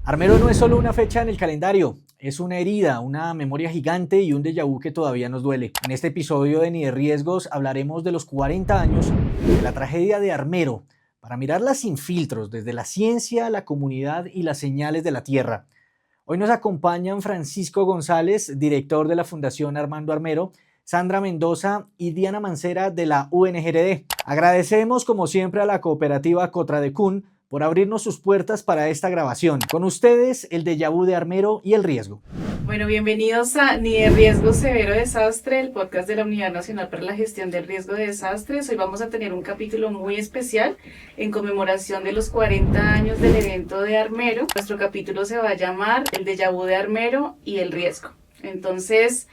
Armero no es solo una fecha en el calendario, es una herida, una memoria gigante y un déjà vu que todavía nos duele. En este episodio de Ni de Riesgos hablaremos de los 40 años de la tragedia de Armero, para mirarla sin filtros, desde la ciencia, la comunidad y las señales de la tierra. Hoy nos acompañan Francisco González, director de la Fundación Armando Armero, Sandra Mendoza y Diana Mancera de la UNGRD. Agradecemos como siempre a la cooperativa Cotradecún por abrirnos sus puertas para esta grabación. Con ustedes, el déjà vu de Armero y el riesgo. Bueno, bienvenidos a Ni de Riesgo Severo Desastre, el podcast de la Unidad Nacional para la Gestión del Riesgo de Desastres. Hoy vamos a tener un capítulo muy especial en conmemoración de los 40 años del evento de Armero. Nuestro capítulo se va a llamar El déjà vu de Armero y el riesgo. Entonces,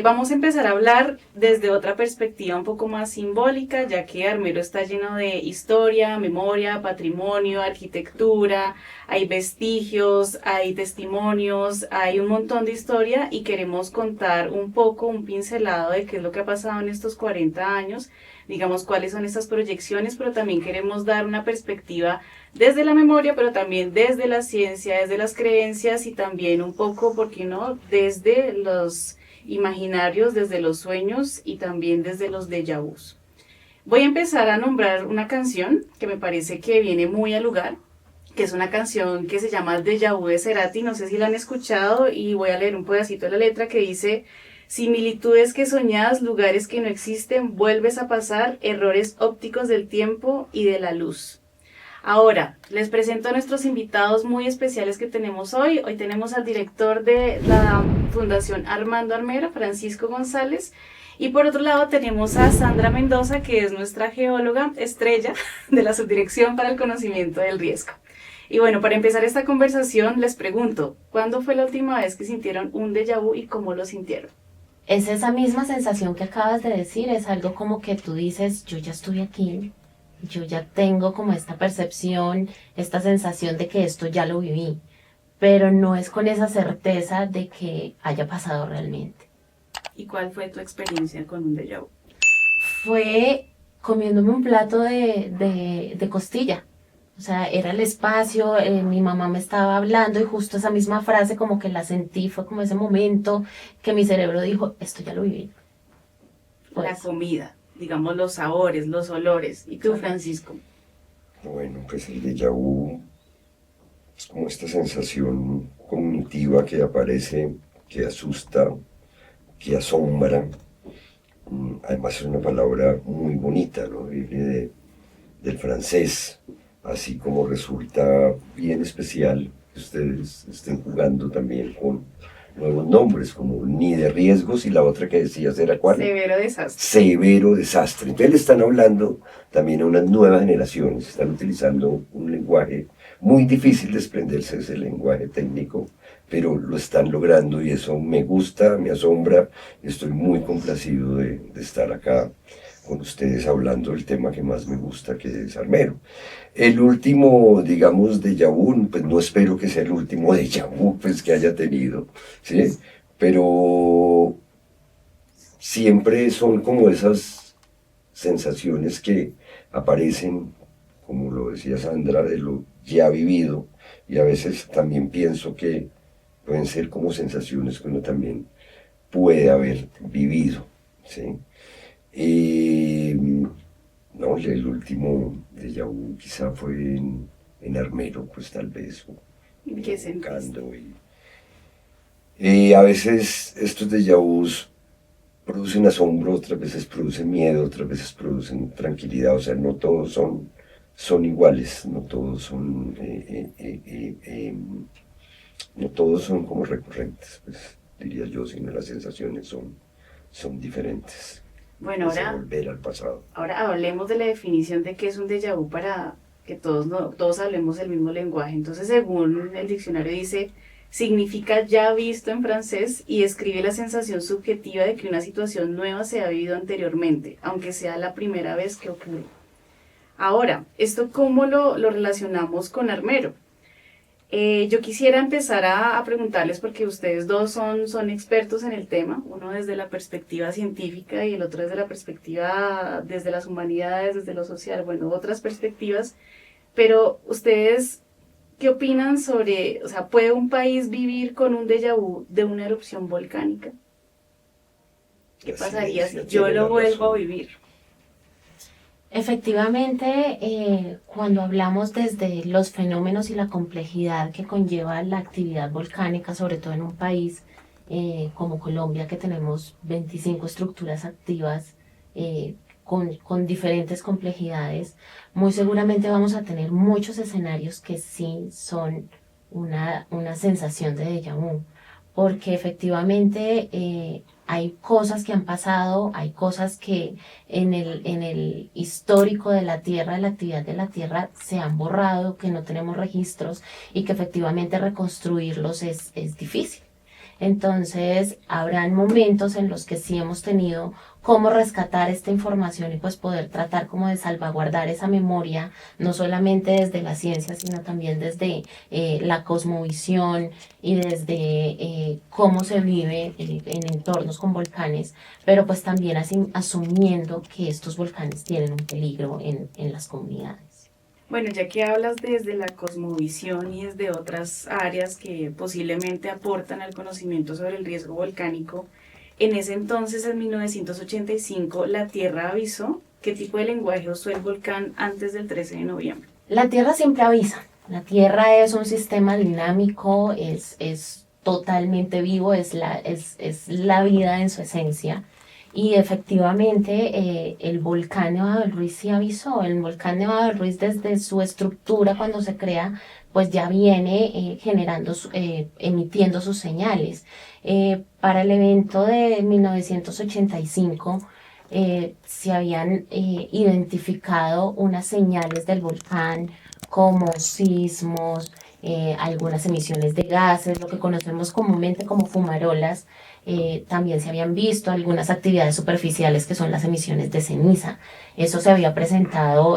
vamos a empezar a hablar desde otra perspectiva un poco más simbólica, ya que Armero está lleno de historia, memoria, patrimonio, arquitectura, hay vestigios, hay testimonios, hay un montón de historia y queremos contar un poco, un pincelado de qué es lo que ha pasado en estos 40 años, digamos cuáles son estas proyecciones, pero también queremos dar una perspectiva desde la memoria, pero también desde la ciencia, desde las creencias y también un poco, ¿por qué no?, desde los imaginarios, desde los sueños y también desde los déjà vus. Voy a empezar a nombrar una canción que me parece que viene muy al lugar, que es una canción que se llama Déjà vu de Cerati, no sé si la han escuchado y voy a leer un pedacito de la letra que dice: similitudes que soñadas, lugares que no existen, vuelves a pasar, errores ópticos del tiempo y de la luz. Ahora, les presento a nuestros invitados muy especiales que tenemos hoy. Hoy tenemos al director de la Fundación Armando Armero, Francisco González, y por otro lado tenemos a Sandra Mendoza, que es nuestra geóloga estrella de la Subdirección para el Conocimiento del Riesgo. Y bueno, para empezar esta conversación les pregunto, ¿cuándo fue la última vez que sintieron un déjà vu y cómo lo sintieron? Es esa misma sensación que acabas de decir, es algo como que tú dices, yo ya estuve aquí, yo ya tengo como esta percepción, esta sensación de que esto ya lo viví, pero no es con esa certeza de que haya pasado realmente. ¿Y cuál fue tu experiencia con un déjà vu? Fue comiéndome un plato de costilla. O sea, era el espacio, mi mamá me estaba hablando y justo esa misma frase como que la sentí, fue como ese momento que mi cerebro dijo, esto ya lo viví. La comida, digamos los sabores, los olores. ¿Y tú, Francisco? Bueno, pues el déjà vu es como esta sensación cognitiva que aparece, que asusta, que asombra. Además es una palabra muy bonita, ¿no? Viene del francés, así como resulta bien especial que ustedes estén jugando también con nuevos nombres, como Ni de Riesgos, y la otra que decías era ¿cuál? Severo desastre. Severo desastre. Entonces le están hablando también a unas nuevas generaciones, están utilizando un lenguaje muy difícil de desprenderse de ese lenguaje técnico, pero lo están logrando y eso me gusta, me asombra. Estoy muy complacido de estar acá con ustedes hablando del tema que más me gusta, que es Armero. El último, digamos, déjà vu, pues no espero que sea el último déjà vu pues, que haya tenido, ¿sí? Pero siempre son como esas sensaciones que aparecen, como lo decía Sandra, de lo ya vivido, y a veces también pienso que pueden ser como sensaciones que uno también puede haber vivido, ¿sí? No, y el último déjà vu quizá fue en Armero, pues tal vez, ¿Qué sentiste? Y a veces estos déjà vus producen asombro, otras veces producen miedo, otras veces producen tranquilidad, o sea, no todos son iguales, no todos son, no todos son como recurrentes, pues diría yo, sino las sensaciones son diferentes. Bueno, Volver al pasado. ahora hablemos de la definición de qué es un déjà vu para que todos hablemos el mismo lenguaje. Entonces, según el diccionario dice, significa ya visto en francés y describe la sensación subjetiva de que una situación nueva se ha vivido anteriormente, aunque sea la primera vez que ocurre. Ahora, ¿esto cómo lo relacionamos con Armero? Yo quisiera empezar a preguntarles, porque ustedes dos son expertos en el tema, uno desde la perspectiva científica y el otro desde la perspectiva, desde las humanidades, desde lo social, bueno, otras perspectivas, pero ustedes ¿Qué opinan sobre, o sea, puede un país vivir con un déjà vu de una erupción volcánica? ¿Qué La pasaría si ciencia yo tiene lo la vuelvo a razón. vivir? Efectivamente, cuando hablamos desde los fenómenos y la complejidad que conlleva la actividad volcánica, sobre todo en un país como Colombia, que tenemos 25 estructuras activas con diferentes complejidades, muy seguramente vamos a tener muchos escenarios que sí son una sensación de déjà vu, porque efectivamente hay cosas que han pasado, hay cosas que en el histórico de la Tierra, de la actividad de la Tierra, se han borrado, que no tenemos registros y que efectivamente reconstruirlos es difícil. Entonces, habrán momentos en los que sí hemos tenido cómo rescatar esta información y pues poder tratar como de salvaguardar esa memoria, no solamente desde la ciencia, sino también desde la cosmovisión y desde cómo se vive en entornos con volcanes, pero pues también asumiendo que estos volcanes tienen un peligro en las comunidades. Bueno, ya que hablas desde la cosmovisión y desde otras áreas que posiblemente aportan al conocimiento sobre el riesgo volcánico, en ese entonces, en 1985, la Tierra avisó qué tipo de lenguaje usó el volcán antes del 13 de noviembre. La Tierra siempre avisa. La Tierra es un sistema dinámico, es totalmente vivo, es la vida en su esencia. Y efectivamente el volcán Nevado del Ruiz sí avisó. El volcán Nevado del Ruiz desde su estructura cuando se crea, pues ya viene emitiendo sus señales. Para el evento de 1985 se habían identificado unas señales del volcán como sismos, algunas emisiones de gases, lo que conocemos comúnmente como fumarolas. También se habían visto algunas actividades superficiales que son las emisiones de ceniza. Eso se había presentado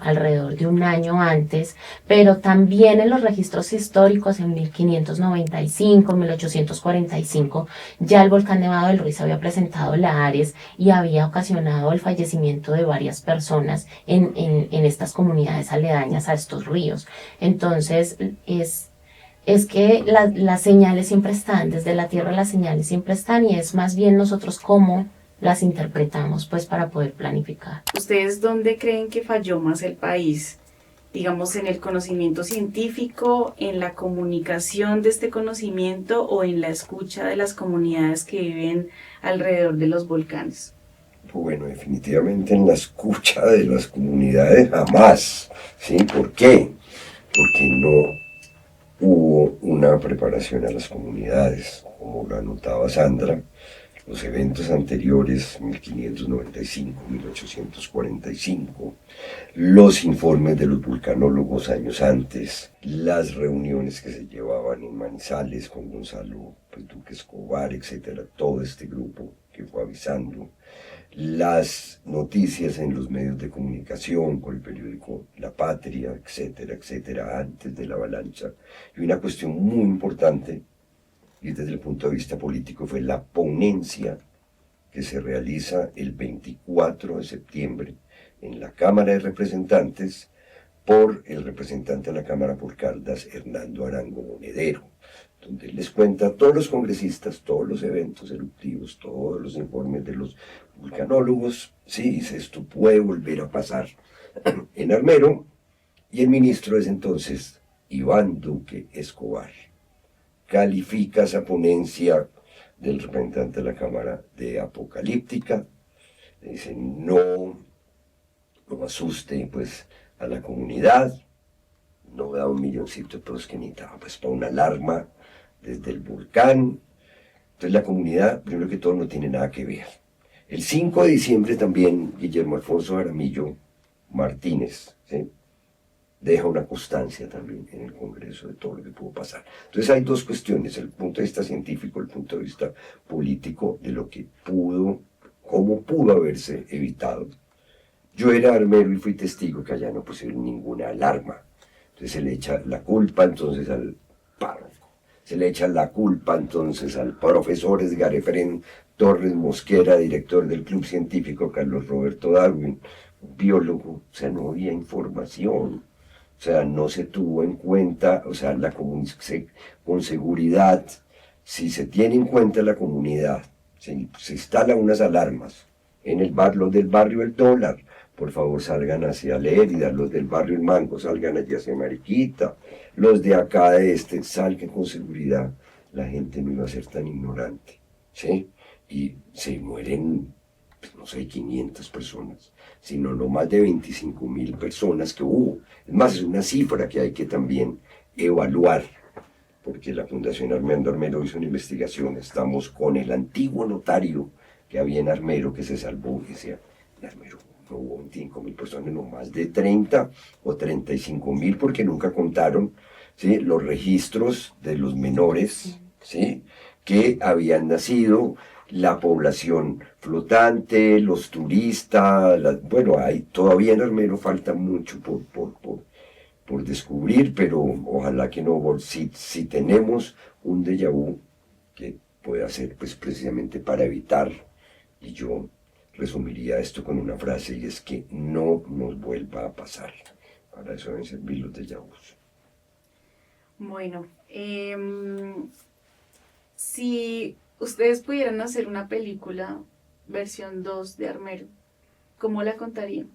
alrededor de un año antes, pero también en los registros históricos en 1595, 1845, ya el volcán Nevado del Ruiz había presentado la Ares y había ocasionado el fallecimiento de varias personas en estas comunidades aledañas a estos ríos. Entonces, es que las señales siempre están, desde la Tierra las señales siempre están y es más bien nosotros cómo las interpretamos pues para poder planificar. ¿Ustedes dónde creen que falló más el país? Digamos, en el conocimiento científico, en la comunicación de este conocimiento o en la escucha de las comunidades que viven alrededor de los volcanes. Bueno, definitivamente en la escucha de las comunidades jamás. ¿Sí? ¿Por qué? Porque no hubo una preparación a las comunidades, como lo anotaba Sandra. Los eventos anteriores, 1595, 1845, los informes de los vulcanólogos años antes, las reuniones que se llevaban en Manizales con Gonzalo Duque Escobar, etcétera, todo este grupo que fue avisando, las noticias en los medios de comunicación, con el periódico La Patria, etcétera, etcétera, antes de la avalancha. Y una cuestión muy importante, y desde el punto de vista político, fue la ponencia que se realiza el 24 de septiembre en la Cámara de Representantes por el representante de la Cámara por Caldas, Hernando Arango Monedero, donde les cuenta a todos los congresistas, todos los eventos eruptivos, todos los informes de los vulcanólogos. Sí, dice, esto puede volver a pasar en Armero, y el ministro de ese entonces, Iván Duque Escobar, califica esa ponencia del representante de la Cámara de apocalíptica. Le dice, no asuste pues a la comunidad, no da $1 milloncito de pesos que necesitaba pues para una alarma desde el volcán. Entonces la comunidad, primero que todo, no tiene nada que ver. El 5 de diciembre también Guillermo Alfonso Jaramillo Martínez, ¿sí?, deja una constancia también en el Congreso de todo lo que pudo pasar. Entonces hay dos cuestiones, el punto de vista científico, el punto de vista político, de lo que pudo, cómo pudo haberse evitado. Yo era armero y fui testigo que allá no pusieron ninguna alarma. Entonces se le echa la culpa entonces al párroco, se le echa la culpa entonces al profesor Edgar Efrén Torres Mosquera, director del Club Científico Carlos Roberto Darwin, biólogo. O sea, no había información. O sea, no se tuvo en cuenta, o sea, con seguridad, si se tiene en cuenta la comunidad, se instalan unas alarmas en los del barrio El Dólar, por favor salgan hacia Lérida, los del barrio El Mango salgan allí hacia Mariquita, los de acá de salgan con seguridad, la gente no iba a ser tan ignorante, ¿sí? Y se mueren, pues, no sé, 500 personas, sino no más de 25.000 personas que hubo. Es más, es una cifra que hay que también evaluar, porque la Fundación Armando Armero hizo una investigación, estamos con el antiguo notario que había en Armero, que se salvó, que decía, en Armero no hubo 25.000 personas, no más de 30 o 35.000, porque nunca contaron, ¿sí?, los registros de los menores, ¿sí?, que habían nacido, la población flotante, los turistas, bueno, todavía en Armero falta mucho por descubrir, pero ojalá que no, si tenemos un déjà vu que pueda ser pues precisamente para evitar, y yo resumiría esto con una frase, y es que no nos vuelva a pasar. Para eso deben servir los déjà vus. Bueno, si ustedes pudieran hacer una película versión 2 de Armero, ¿cómo la contarían?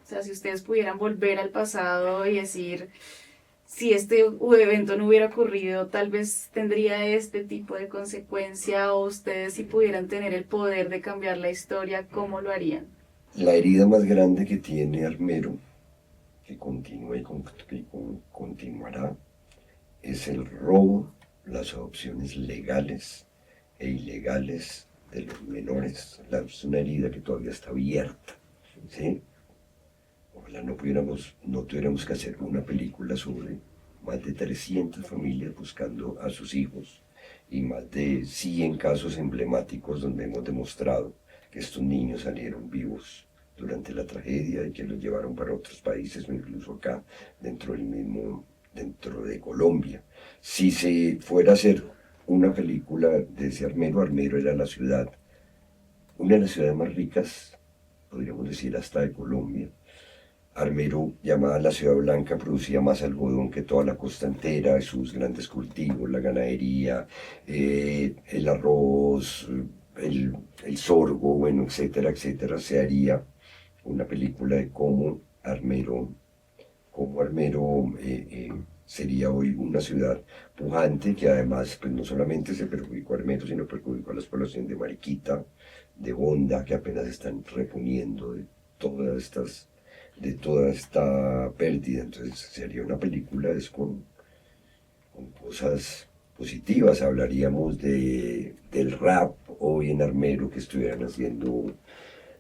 O sea, si ustedes pudieran volver al pasado y decir, si este evento no hubiera ocurrido, tal vez tendría este tipo de consecuencia, o ustedes si pudieran tener el poder de cambiar la historia, ¿cómo lo harían? La herida más grande que tiene Armero, que continúa y continuará, es el robo, las adopciones legales e ilegales de los menores. Es una herida que todavía está abierta, ¿sí? Ojalá no tuviéramos que hacer una película sobre más de 300 familias buscando a sus hijos y más de 100 casos emblemáticos donde hemos demostrado que estos niños salieron vivos durante la tragedia y que los llevaron para otros países o incluso acá dentro de Colombia. Si se fuera a hacer una película de ese Armero, Armero era una de las ciudades más ricas, podríamos decir hasta de Colombia. Armero, llamada la Ciudad Blanca, producía más algodón que toda la costa entera, sus grandes cultivos, la ganadería, el arroz, el sorgo, bueno, etcétera, etcétera. Se haría una película de cómo Armero sería hoy una ciudad pujante, que además pues, no solamente se perjudicó a Armero, sino perjudicó a las poblaciones de Mariquita, de Bonda, que apenas están reponiendo de toda esta pérdida. Entonces se haría una película con cosas positivas. Hablaríamos del rap hoy en Armero que estuvieran haciendo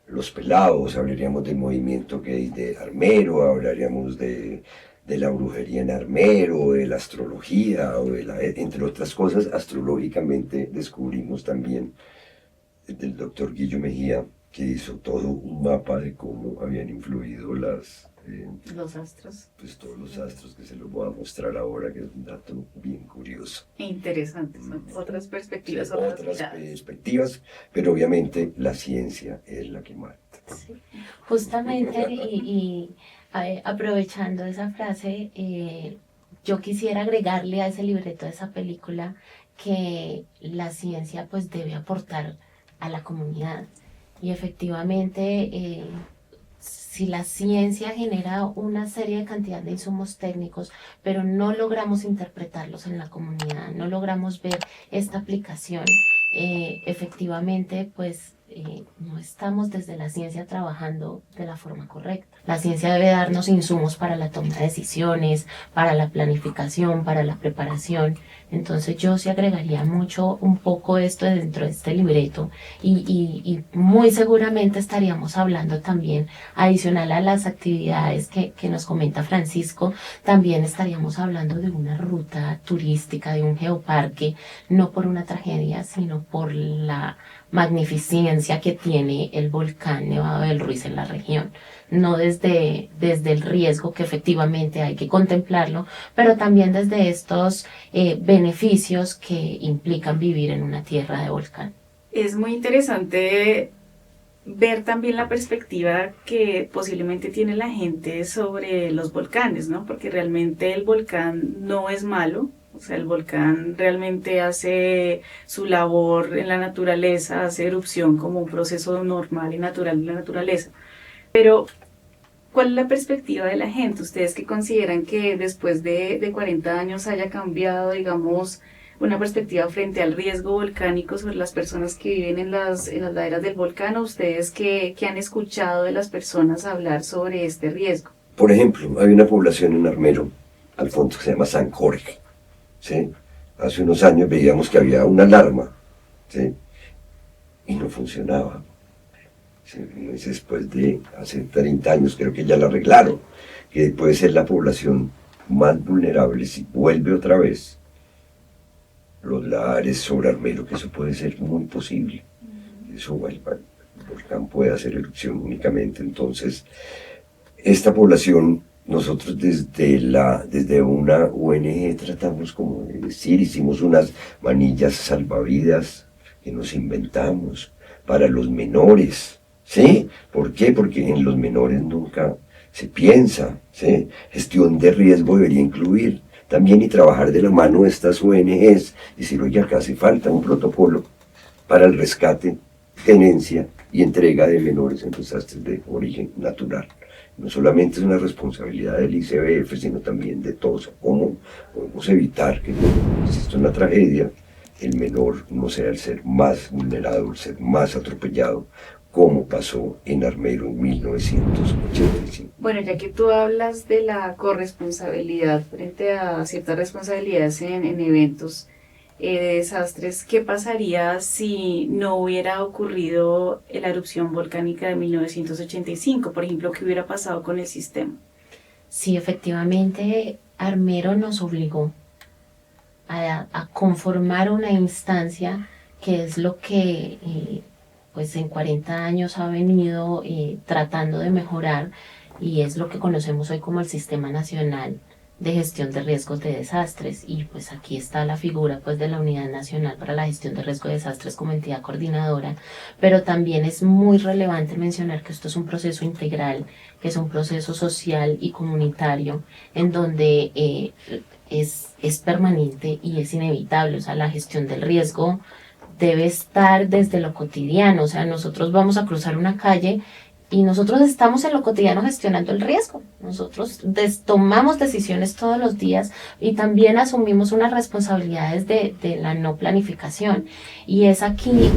los pelados, hablaríamos del movimiento gay de Armero, hablaríamos de la brujería en Armero, de la astrología, entre otras cosas. Astrológicamente descubrimos también del doctor Guillo Mejía, que hizo todo un mapa de cómo habían influido los astros. Pues todos los astros, que se los voy a mostrar ahora, que es un dato bien curioso. Interesante, son otras perspectivas. Sí, otras perspectivas, pero obviamente la ciencia es la que mata. Sí. Justamente, y aprovechando esa frase, yo quisiera agregarle a ese libreto de esa película que la ciencia pues debe aportar a la comunidad. Y efectivamente, si la ciencia genera una serie de cantidad de insumos técnicos, pero no logramos interpretarlos en la comunidad, no logramos ver esta aplicación, efectivamente, pues no estamos desde la ciencia trabajando de la forma correcta. La ciencia debe darnos insumos para la toma de decisiones, para la planificación, para la preparación. Entonces yo sí agregaría mucho un poco esto dentro de este libreto y muy seguramente estaríamos hablando también, adicional a las actividades que nos comenta Francisco, también estaríamos hablando de una ruta turística, de un geoparque, no por una tragedia, sino por la magnificencia que tiene el volcán Nevado del Ruiz en la región. No desde el riesgo, que efectivamente hay que contemplarlo, pero también desde estos beneficios que implican vivir en una tierra de volcán. Es muy interesante ver también la perspectiva que posiblemente tiene la gente sobre los volcanes, ¿no? Porque realmente el volcán no es malo, o sea, el volcán realmente hace su labor en la naturaleza, hace erupción como un proceso normal y natural de la naturaleza. Pero, ¿cuál es la perspectiva de la gente? ¿Ustedes que consideran que después de 40 años haya cambiado, digamos, una perspectiva frente al riesgo volcánico sobre las personas que viven en las laderas del volcán? ¿O ustedes que han escuchado de las personas hablar sobre este riesgo? Por ejemplo, hay una población en Armero, al fondo, que se llama San Jorge. ¿Sí? Hace unos años veíamos que había una alarma, ¿sí? Y no funcionaba. ¿Sí? Después de hace 30 años creo que ya la arreglaron, que puede ser la población más vulnerable si vuelve otra vez los lares sobre Armero, que eso puede ser muy posible. Eso, el volcán puede hacer erupción únicamente. Entonces, esta población, nosotros desde una ONG tratamos como de decir, hicimos unas manillas salvavidas que nos inventamos para los menores, ¿sí? ¿Por qué? Porque en los menores nunca se piensa, ¿sí? Gestión de riesgo debería incluir también y trabajar de la mano de estas ONGs, decir, oye, acá hace falta un protocolo para el rescate, tenencia y entrega de menores en desastres de origen natural. No solamente es una responsabilidad del ICBF, sino también de todos. ¿Cómo podemos evitar que cuando exista una tragedia, el menor no sea el ser más vulnerado, el ser más atropellado, como pasó en Armero en 1985? Bueno, ya que tú hablas de la corresponsabilidad frente a ciertas responsabilidades en eventos de desastres, ¿qué pasaría si no hubiera ocurrido la erupción volcánica de 1985? Por ejemplo, ¿qué hubiera pasado con el sistema? Sí, efectivamente, Armero nos obligó a conformar una instancia que es lo que pues en 40 años ha venido tratando de mejorar, y es lo que conocemos hoy como el Sistema Nacional de Gestión de Riesgos de Desastres. Y pues aquí está la figura pues de la Unidad Nacional para la Gestión de Riesgo de Desastres como entidad coordinadora, pero también es muy relevante mencionar que esto es un proceso integral, que es un proceso social y comunitario, en donde es permanente y es inevitable. O sea, la gestión del riesgo debe estar desde lo cotidiano. O sea, nosotros vamos a cruzar una calle y nosotros estamos en lo cotidiano gestionando el riesgo. Nosotros tomamos decisiones todos los días y también asumimos unas responsabilidades de la no planificación. Y es aquí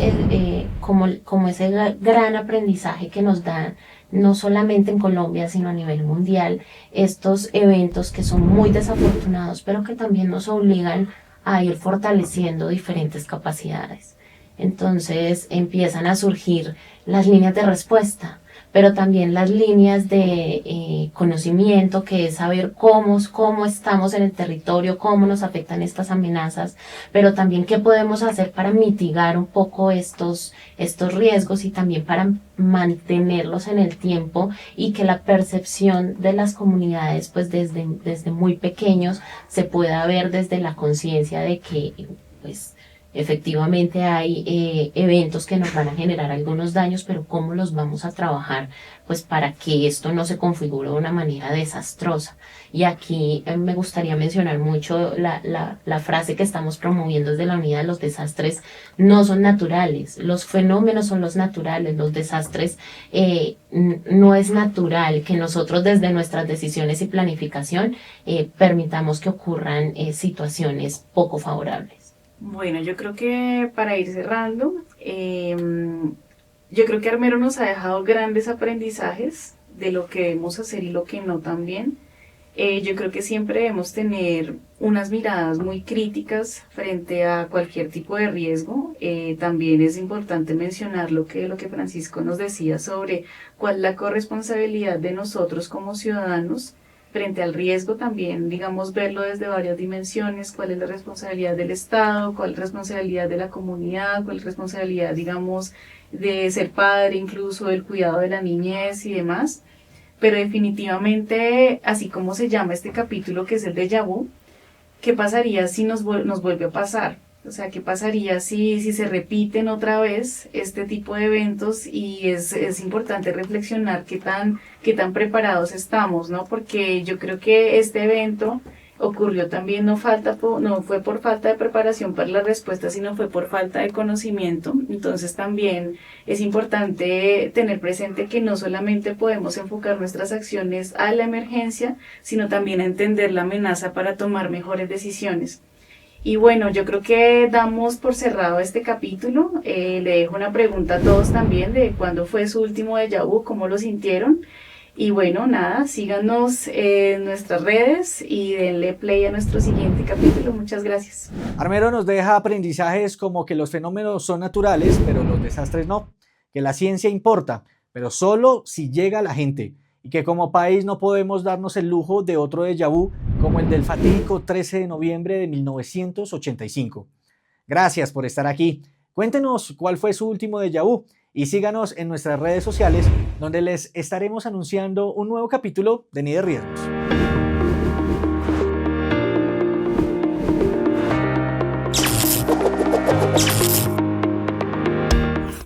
como ese gran aprendizaje que nos da, no solamente en Colombia, sino a nivel mundial, estos eventos que son muy desafortunados, pero que también nos obligan a ir fortaleciendo diferentes capacidades. Entonces empiezan a surgir las líneas de respuesta, pero también las líneas de conocimiento, que es saber cómo estamos en el territorio, cómo nos afectan estas amenazas, pero también qué podemos hacer para mitigar un poco estos riesgos y también para mantenerlos en el tiempo, y que la percepción de las comunidades pues desde muy pequeños se pueda ver desde la conciencia de que pues efectivamente hay eventos que nos van a generar algunos daños, pero cómo los vamos a trabajar pues para que esto no se configure de una manera desastrosa. Y aquí me gustaría mencionar mucho la frase que estamos promoviendo desde la Unidad: los desastres no son naturales, los fenómenos son los naturales, los desastres no es natural que nosotros desde nuestras decisiones y planificación permitamos que ocurran situaciones poco favorables. Bueno, yo creo que para ir cerrando, yo creo que Armero nos ha dejado grandes aprendizajes de lo que debemos hacer y lo que no también. Yo creo que siempre debemos tener unas miradas muy críticas frente a cualquier tipo de riesgo. También es importante mencionar lo que Francisco nos decía sobre cuál es la corresponsabilidad de nosotros como ciudadanos frente al riesgo. También, digamos, verlo desde varias dimensiones: cuál es la responsabilidad del Estado, cuál es la responsabilidad de la comunidad, cuál es la responsabilidad, digamos, de ser padre, incluso del cuidado de la niñez y demás. Pero definitivamente, así como se llama este capítulo, que es el déjà vu, ¿qué pasaría si nos vuelve a pasar? O sea, ¿qué pasaría si se repiten otra vez este tipo de eventos? Y es importante reflexionar qué tan preparados estamos, ¿no? Porque yo creo que este evento ocurrió también, no fue por falta de preparación para la respuesta, sino fue por falta de conocimiento. Entonces también es importante tener presente que no solamente podemos enfocar nuestras acciones a la emergencia, sino también a entender la amenaza para tomar mejores decisiones. Y bueno, yo creo que damos por cerrado este capítulo. Le dejo una pregunta a todos también de cuándo fue su último déjà vu, cómo lo sintieron. Y bueno, nada, síganos en nuestras redes y denle play a nuestro siguiente capítulo. Muchas gracias. Armero nos deja aprendizajes como que los fenómenos son naturales, pero los desastres no. Que la ciencia importa, pero solo si llega a la gente. Y que como país no podemos darnos el lujo de otro déjà vu como el del fatídico 13 de noviembre de 1985. Gracias por estar aquí. Cuéntenos cuál fue su último déjà vu y síganos en nuestras redes sociales donde les estaremos anunciando un nuevo capítulo de Ni de Riesgos.